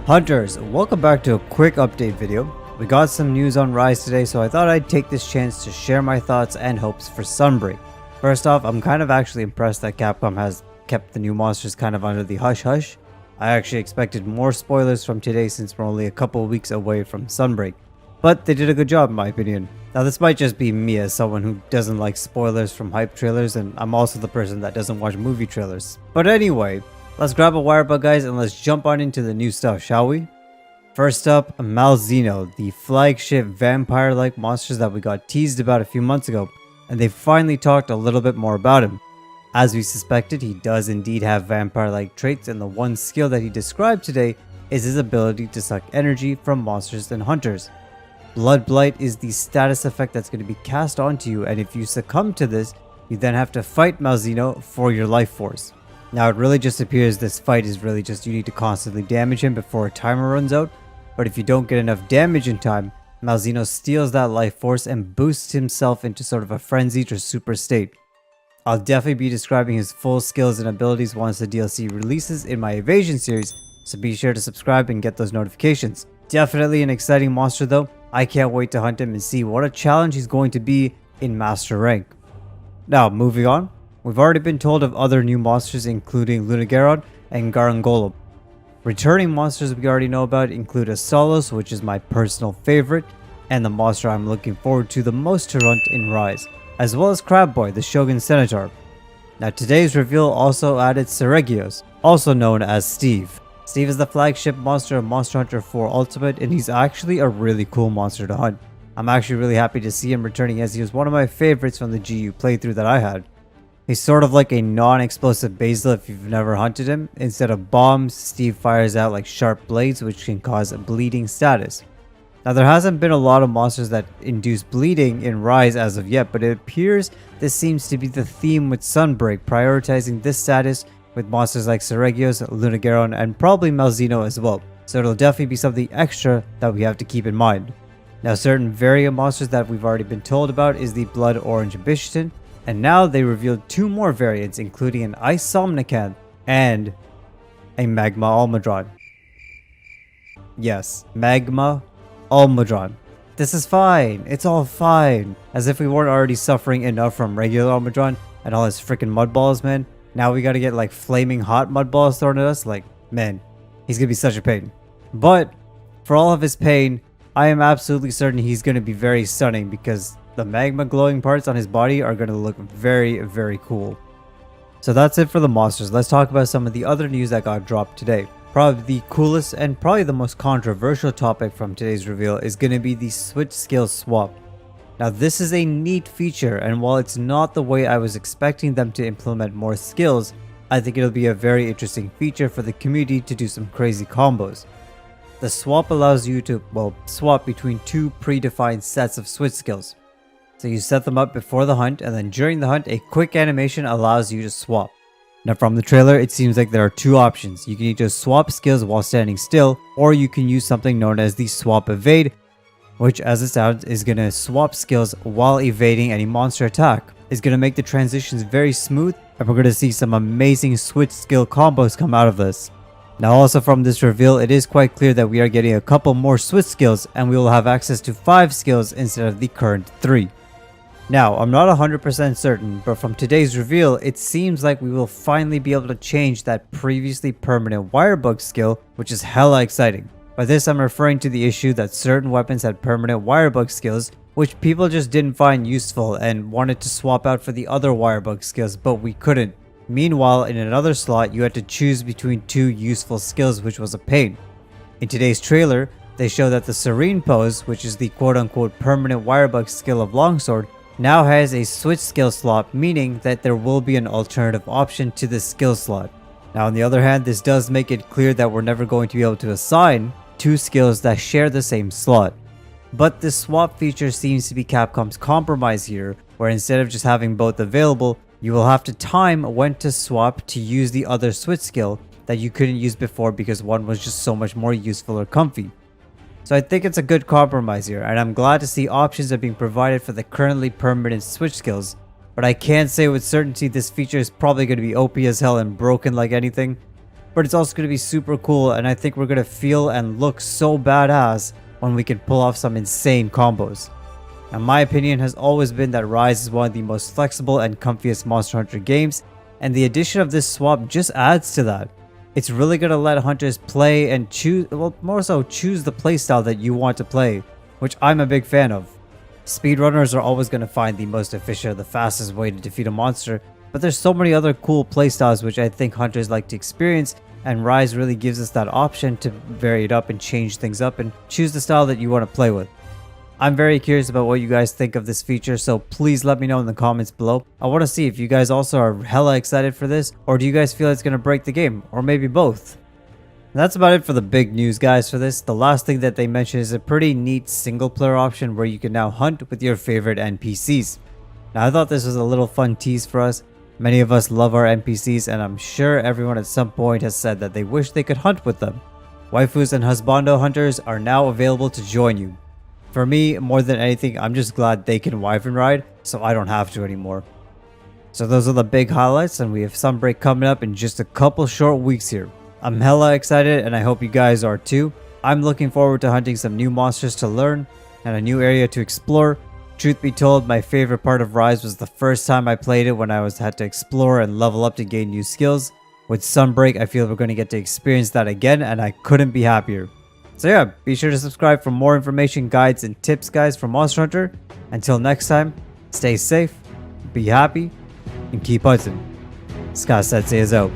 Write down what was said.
Hunters, welcome back to a quick update video. We got some news on Rise today, so I thought I'd take this chance to share my thoughts and hopes for Sunbreak. First off, I'm kind of actually impressed that Capcom has kept the new monsters kind of under the hush-hush. I actually expected more spoilers from today since we're only a couple weeks away from Sunbreak. But they did a good job in my opinion. Now this might just be me as someone who doesn't like spoilers from hype trailers, and I'm also the person that doesn't watch movie trailers. But anyway, let's grab a wire bug, guys, and let's jump on into the new stuff, shall we? First up, Malzino, the flagship vampire-like monsters that we got teased about a few months ago, and they finally talked a little bit more about him. As we suspected, he does indeed have vampire-like traits, and the one skill that he described today is his ability to suck energy from monsters and hunters. Blood Blight is the status effect that's going to be cast onto you, and if you succumb to this, you then have to fight Malzino for your life force. Now it really just appears this fight is really just you need to constantly damage him before a timer runs out, but if you don't get enough damage in time, Malzino steals that life force and boosts himself into sort of a frenzied or super state. I'll definitely be describing his full skills and abilities once the DLC releases in my Evasion series, so be sure to subscribe and get those notifications. Definitely an exciting monster though. I can't wait to hunt him and see what a challenge he's going to be in Master Rank. Now, moving on, we've already been told of other new monsters including Lunageron and Garangolem. Returning monsters we already know about include Asalos, which is my personal favorite, and the monster I'm looking forward to the most to hunt in Rise, as well as Crabboy, the Shogun Centaur. Now today's reveal also added Seregios, also known as Steve. Steve is the flagship monster of Monster Hunter 4 Ultimate, and he's actually a really cool monster to hunt. I'm actually really happy to see him returning, as he was one of my favorites from the GU playthrough that I had. He's sort of like a non-explosive Basil if you've never hunted him. Instead of bombs, Steve fires out like sharp blades which can cause a bleeding status. Now there hasn't been a lot of monsters that induce bleeding in Rise as of yet, but it appears this seems to be the theme with Sunbreak, prioritizing this status with monsters like Seregios, Lunageron, and probably Malzino as well. So it'll definitely be something extra that we have to keep in mind. Now certain variant monsters that we've already been told about is the Blood Orange Bishitin, and now they revealed two more variants, including an Ice Somnicanth and a Magma Almadron. Yes, Magma Almadron. This is fine. It's all fine. As if we weren't already suffering enough from regular Almadron and all his freaking mud balls, man. Now we gotta get like flaming hot mud balls thrown at us. Like, man, he's gonna be such a pain. But for all of his pain, I am absolutely certain he's gonna be very stunning because the magma glowing parts on his body are going to look very, very cool. So that's it for the monsters. Let's talk about some of the other news that got dropped today. Probably the coolest and probably the most controversial topic from today's reveal is going to be the switch skill swap. Now this is a neat feature, and while it's not the way I was expecting them to implement more skills, I think it'll be a very interesting feature for the community to do some crazy combos. The swap allows you to, well, swap between two predefined sets of switch skills. So you set them up before the hunt, and then during the hunt, a quick animation allows you to swap. Now from the trailer, it seems like there are two options. You can either swap skills while standing still, or you can use something known as the swap evade, which as it sounds is going to swap skills while evading any monster attack. It's going to make the transitions very smooth, and we're going to see some amazing switch skill combos come out of this. Now also from this reveal, it is quite clear that we are getting a couple more switch skills, and we will have access to 5 skills instead of the current 3. Now, I'm not 100% certain, but from today's reveal, it seems like we will finally be able to change that previously permanent wire bug skill, which is hella exciting. By this, I'm referring to the issue that certain weapons had permanent wire bug skills, which people just didn't find useful and wanted to swap out for the other wire bug skills, but we couldn't. Meanwhile, in another slot, you had to choose between 2 useful skills, which was a pain. In today's trailer, they show that the Serene Pose, which is the quote-unquote permanent wire bug skill of Longsword, now has a switch skill slot, meaning that there will be an alternative option to this skill slot. Now on the other hand, this does make it clear that we're never going to be able to assign 2 skills that share the same slot. But this swap feature seems to be Capcom's compromise here, where instead of just having both available, you will have to time when to swap to use the other switch skill that you couldn't use before because one was just so much more useful or comfy. So I think it's a good compromise here, and I'm glad to see options are being provided for the currently permanent switch skills, but I can't say with certainty this feature is probably going to be OP as hell and broken like anything. but it's also going to be super cool, and I think we're going to feel and look so badass when we can pull off some insane combos. Now, my opinion has always been that Rise is one of the most flexible and comfiest Monster Hunter games, and the addition of this swap just adds to that. It's really going to let hunters play and choose, well, more so choose the playstyle that you want to play, which I'm a big fan of. Speedrunners are always going to find the most efficient or the fastest way to defeat a monster, but there's so many other cool playstyles which I think hunters like to experience, and Rise really gives us that option to vary it up and change things up and choose the style that you want to play with. I'm very curious about what you guys think of this feature, so please let me know in the comments below. I want to see if you guys also are hella excited for this, or do you guys feel it's going to break the game, or maybe both. And that's about it for the big news, guys, for this. The last thing that they mentioned is a pretty neat single player option where you can now hunt with your favorite NPCs. Now, I thought this was a little fun tease for us. Many of us love our NPCs, and I'm sure everyone at some point has said that they wish they could hunt with them. Waifus and husbando hunters are now available to join you. For me, more than anything, I'm just glad they can Wyvern ride, so I don't have to anymore. So those are the big highlights, and we have Sunbreak coming up in just a couple short weeks here. I'm hella excited, and I hope you guys are too. I'm looking forward to hunting some new monsters to learn, and a new area to explore. Truth be told, my favorite part of Rise was the first time I played it when I had to explore and level up to gain new skills. With Sunbreak, I feel we're going to get to experience that again, and I couldn't be happier. So yeah, be sure to subscribe for more information, guides, and tips, guys, from Monster Hunter. Until next time, stay safe, be happy, and keep hunting. Scott Sensei is out.